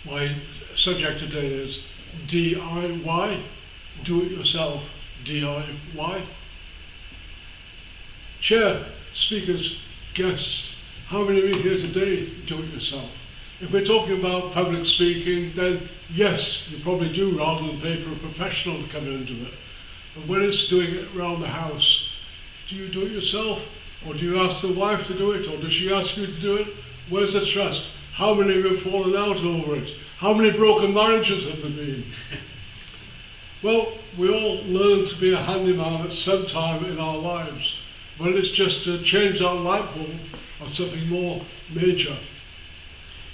My subject today is DIY, do it yourself, DIY. Chair, speakers, guests, how many of you here today do it yourself? If we're talking about public speaking, then yes, you probably do rather than pay for a professional to come in and do it. But when it's doing it around the house, do you do it yourself? Or do you ask the wife to do it? Or does she ask you to do it? Where's the trust? How many have fallen out over it? How many broken marriages have there been? Well, we all learn to be a handyman at some time in our lives. Whether it's just to change that light bulb or something more major.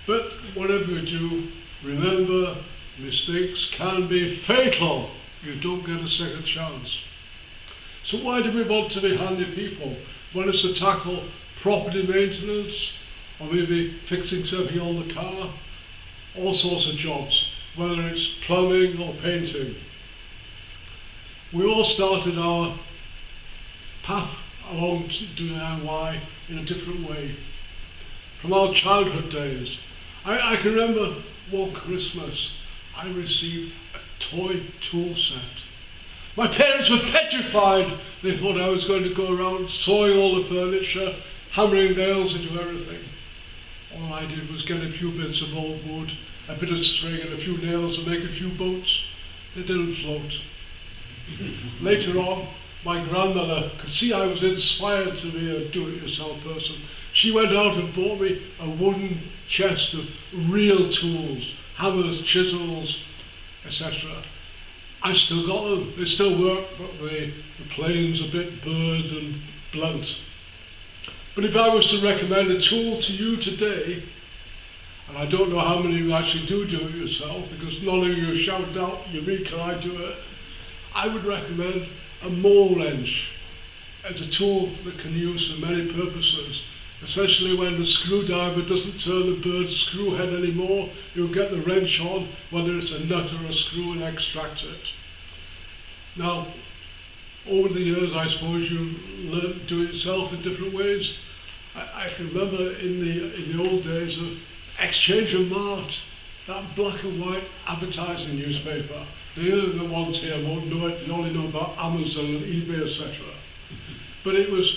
But whatever you do, remember, mistakes can be fatal. You don't get a second chance. So why do we want to be handy people? Well, it's to tackle property maintenance, or maybe fixing something on the car, all sorts of jobs, whether it's plumbing or painting. We all started our path along to DIY in a different way. From our childhood days, I can remember one Christmas I received a toy tool set. My parents were petrified. They thought I was going to go around sawing all the furniture, hammering nails into everything. All I did was get a few bits of old wood, a bit of string and a few nails and make a few boats. They didn't float. Later on, my grandmother could see I was inspired to be a do-it-yourself person. She went out and bought me a wooden chest of real tools, hammers, chisels, etc. I still got them. They still work, but the plane's a bit burred and blunt. But if I was to recommend a tool to you today, and I don't know how many of you actually do it yourself, because none of you shout out, Eureka, I do it, I would recommend a mole wrench as a tool that can be used for many purposes, especially when the screwdriver doesn't turn the bird's screw head anymore. You'll get the wrench on, whether it's a nut or a screw, and extract it. Now, over the years, I suppose you learn to do it yourself in different ways. I can remember in the old days of Exchange and Mart, that black and white advertising newspaper. The ones here won't know it, they only know about Amazon and eBay, etc. But it was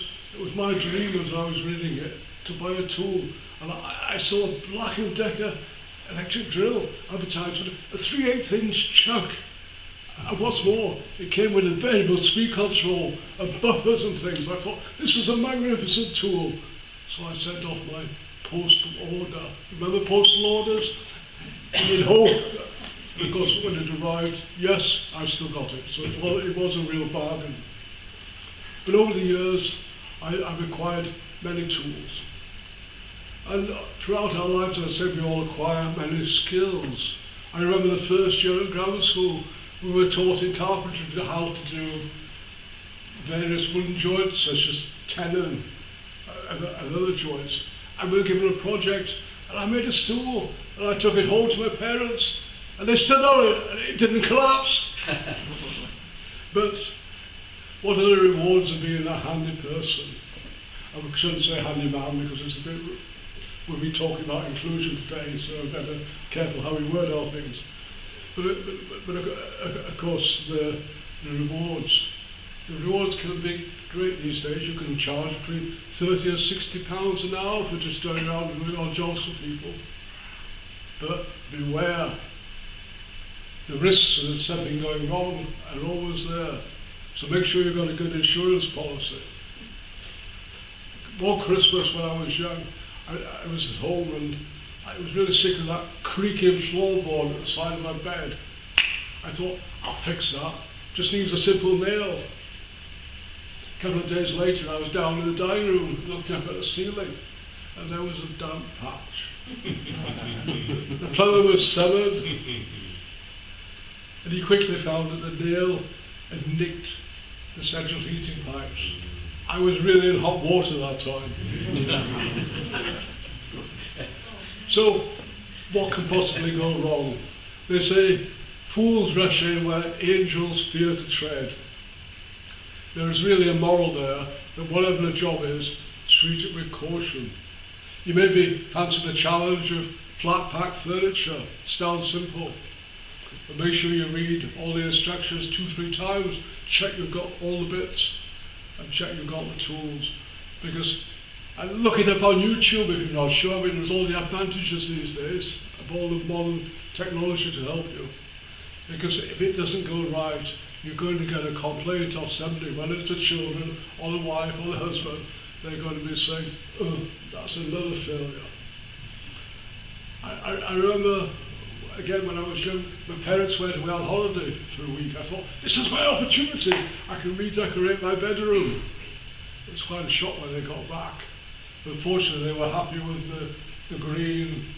my dream as I was reading it to buy a tool. And I saw a Black & Decker electric drill advertised with a 3/8" chuck. And what's more, it came with a variable speed control and buffers and things. I thought, this is a magnificent tool. So I sent off my postal order. Remember postal orders? In hope, because when it arrived, yes, I've still got it. So it was a real bargain. But over the years, I've acquired many tools. And throughout our lives, as I said, we all acquire many skills. I remember the first year at grammar school, we were taught in carpentry how to do various wooden joints, such as tenon and other joints. And we were given a project, and I made a stool, and I took it home to my parents, and they stood on it, and it didn't collapse. But what are the rewards of being a handy person? And we shouldn't say handy man, because it's a bit, we'll be talking about inclusion today, so I'm better careful how we word our things. But of course, the rewards. The rewards can be great these days. You can charge between £30 and £60 an hour for just going around and doing odd jobs for people. But beware. The risks of something going wrong are always there. So make sure you've got a good insurance policy. One Christmas when I was young, I was at home and I was really sick of that creaking floorboard at the side of my bed. I thought, I'll fix that. Just needs a simple nail. A couple of days later, I was down in the dining room, looked up at the ceiling, and there was a damp patch. The plumber was summoned, and he quickly found that the nail had nicked the central heating pipes. I was really in hot water that time. So, what can possibly go wrong? They say, fools rush in where angels fear to tread. There is really a moral there that whatever the job is, treat it with caution. You maybe fancy the challenge of flat pack furniture, sounds simple. But make sure you read all the instructions 2-3 times, check you've got all the bits, and check you've got the tools. Because, and look it up on YouTube if you're not sure. I mean, there's all the advantages these days of all the modern technology to help you. Because if it doesn't go right, you're going to get a complaint off somebody, whether it's the children, or the wife, or the husband. They're going to be saying, oh, that's another failure. I remember, again, when I was young, my parents went away on holiday for a week. I thought, this is my opportunity. I can redecorate my bedroom. It was quite a shock when they got back. But fortunately, they were happy with the green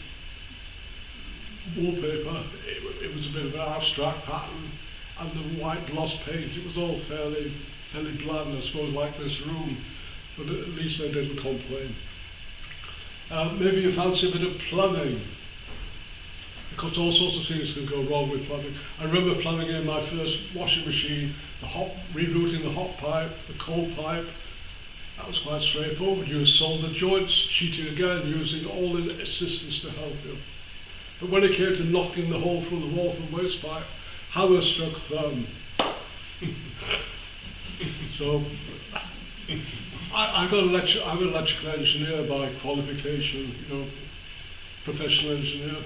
wallpaper. It was a bit of an abstract pattern, and the white gloss paint. It was all fairly bland, I suppose, like this room. But at least they didn't complain. Maybe you fancy a bit of plumbing, because all sorts of things can go wrong with plumbing. I remember plumbing in my first washing machine, rerouting the hot pipe, the cold pipe. That was quite straightforward. You soldered the joints, sheeting again, using all the assistance to help you. But when it came to knocking the hole through the wall from waste pipe, hammer struck thumb. So I'm an electrical engineer by qualification, you know, professional engineer.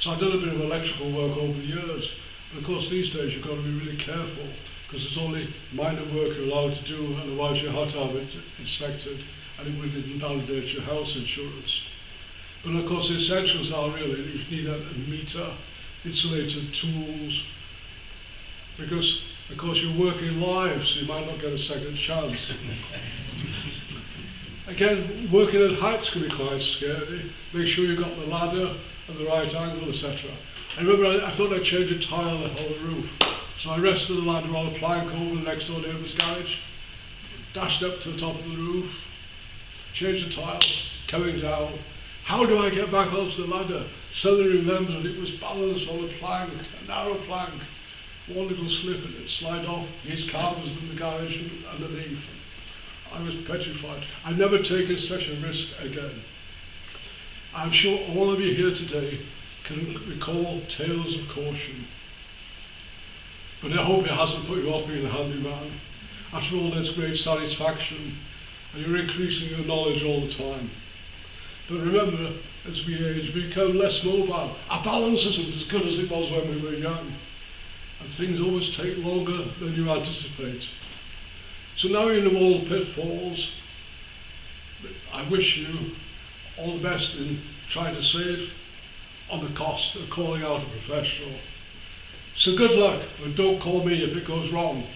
So I've done a bit of electrical work over the years. But of course these days you've got to be really careful, because it's only minor work you're allowed to do, otherwise you have to have it inspected, and it would invalidate your house insurance. But of course the essentials are really, you need a meter, insulated tools, because of course you're working live, so you might not get a second chance. Again, working at heights can be quite scary. Make sure you've got the ladder at the right angle, etc. I remember I thought I'd change a tile on the whole roof. So I rested the ladder on a plank over the next door neighbour's garage, dashed up to the top of the roof, changed the tile, coming down. How do I get back onto the ladder? Suddenly remembered it was balanced on a plank, a narrow plank. One little slip and it slide off. His car was in the garage underneath. I was petrified. I've never taken such a risk again. I'm sure all of you here today can recall tales of caution. But I hope it hasn't put you off being a handyman. After all, there's great satisfaction, and you're increasing your knowledge all the time. But remember, as we age, we become less mobile. Our balance isn't as good as it was when we were young, and things always take longer than you anticipate. So now you know all the pitfalls. I wish you all the best in trying to save on the cost of calling out a professional. So good luck, but don't call me if it goes wrong.